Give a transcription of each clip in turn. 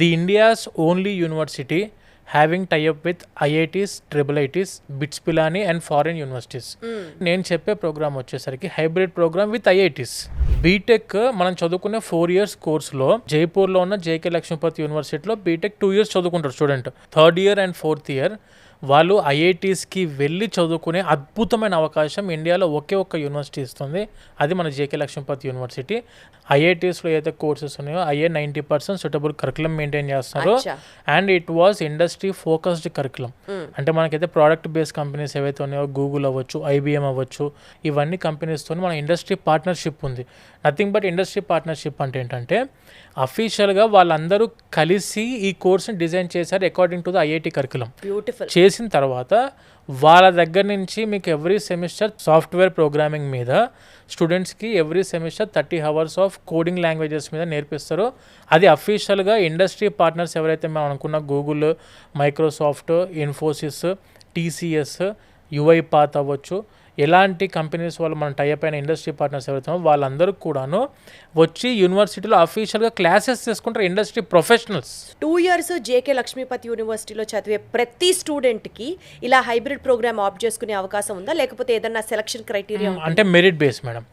The India's only university having tie up with IITs, triple ITs, BITS Pilani and foreign universities. నేను చెప్పే programme వచ్చేసరికి hybrid programme with IITs. BTech మనం చదువుకునే 4 years కోర్సులో జైపూర్లో ఉన్న జేకే లక్ష్మీపతి యూనివర్సిటీలో బీటెక్ 2 years చదువుకుంటారు student. 3rd year and 4th year వాళ్ళు ఐఐటీస్కి వెళ్ళి చదువుకునే అద్భుతమైన అవకాశం ఇండియాలో ఒకే ఒక్క యూనివర్సిటీ ఇస్తుంది. అది మన జేకే లక్ష్మీపతి యూనివర్సిటీ. ఐఐటీస్లో ఏదైతే కోర్సెస్ ఉన్నాయో 90% సూటబుల్ కరికులం మెయింటైన్ చేస్తున్నారు. And it was industry focused curriculum. అంటే మనకైతే ప్రోడక్ట్ బేస్డ్ కంపెనీస్ ఏవైతే ఉన్నాయో గూగుల్ అవ్వచ్చు, ఐబిఎం అవ్వచ్చు, ఇవన్నీ కంపెనీస్తో మన ఇండస్ట్రీ పార్ట్నర్షిప్ ఉంది. నథింగ్ బట్ ఇండస్ట్రీ పార్ట్నర్షిప్ అంటే ఏంటంటే అఫీషియల్గా వాళ్ళందరూ కలిసి ఈ కోర్స్ని డిజైన్ చేశారు according to the IIT curriculum. చేసిన తర్వాత వాళ్ళ దగ్గర నుంచి మీకు ఎవ్రీ సెమిస్టర్ సాఫ్ట్వేర్ ప్రోగ్రామింగ్ మీద స్టూడెంట్స్కి every semester 30 hours of coding languages మీద నేర్పిస్తారు. అది అఫీషియల్గా ఇండస్ట్రీ పార్ట్నర్స్ ఎవరైతే మేము అనుకున్న గూగుల్, మైక్రోసాఫ్ట్, ఇన్ఫోసిస్, టీసీఎస్, యుఐపాత్ అవ్వచ్చు, ఎలాంటి కంపెనీస్ వాళ్ళు మనం టైప్ అయిన ఇండస్ట్రీ పార్ట్నర్స్ ఎవరైతే వాళ్ళందరూ కూడాను వచ్చి యూనివర్సిటీలో అఫీషియల్గా క్లాసెస్ తీసుకుంటారు industry professionals. 2 years JK Lakshmipati యూనివర్సిటీలో చదివే ప్రతి స్టూడెంట్కి ఇలా హైబ్రిడ్ ప్రోగ్రామ్ ఆప్ట్ చేసుకునే అవకాశం ఉందా, లేకపోతే ఏదన్నా సెలక్షన్ క్రైటీరియా? అంటే merit base madam,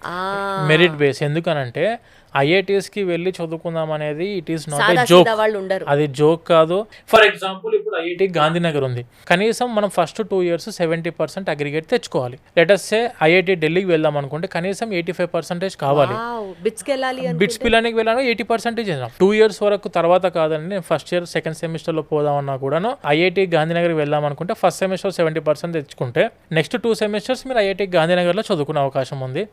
merit base. ఎందుకనంటే ఐఐటీస్కి వెళ్ళి చదువుకుందాం అనేది it is not a joke. అది జోక్ కాదు. ఫర్ ఎగ్జాంపుల్ ఇప్పుడు ఐఐటి గాంధీనగర్ ఉంది, కనీసం మనం ఫస్ట్ 2 years 70% అగ్రిగేట్ తెచ్చుకోవాలి. లెటస్ సే ఐఐటి ఢిల్లీకి వెళ్దాం అనుకుంటే కనీసం 85% కావాలి. బిట్స్ పిలానికి వెళ్ళాను 80% 2 years వరకు తర్వాత కాదండి. నేను ఫస్ట్ ఇయర్ సెకండ్ సెమిస్టర్లో పోదామన్నా కూడాను ఐఐటి గాంధీనగర్ వెళ్దాం అనుకుంటే ఫస్ట్ సెమిస్టర్ 70% తెచ్చుకుంటే నెక్స్ట్ 2 semesters మీరు ఐఐటి గాంధీనగర్లో చదువుకునే అవకాశం ఉంది.